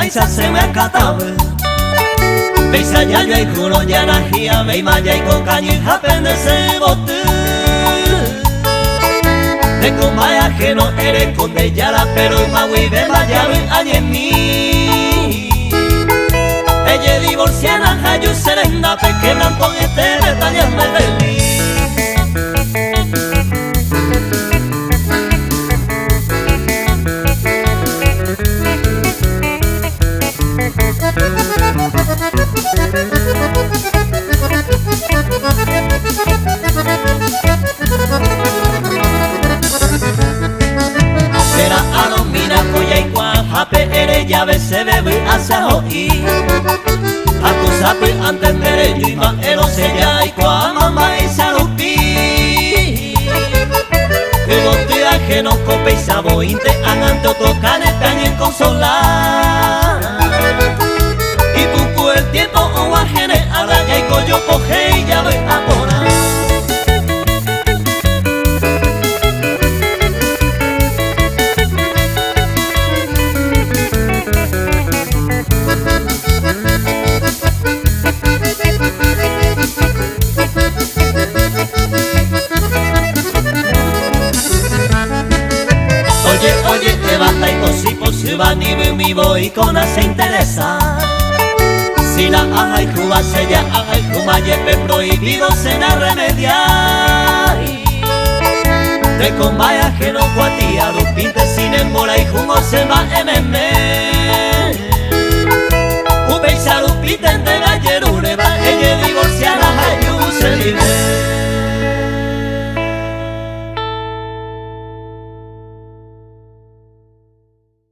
Beisa se me acataba Beisa ya yo hay culo ya najía Beima ya hay cocaño y japende se bote De comaya que no eres conde yara Pero el magui de mayabe añen mí Ella divorciana hayu serenda Peque blanco este detalle de mí Será a los minas cuya y cuajape eres llave se bebe hacia hoy A tu sape antes de yo y más ero se ya y cuamama y salupi Que bote ajeno cope y sabo inte anante otro cane tañen consolar Y tu el tiempo o ajene a la ya y coyo coge y ya ve ahora Oye, te basta y cosipo si va ni mi voy con se interesa Si la aja y cuba sella, aja y cuba yepe prohibido se la remediar De combaya que no cuatía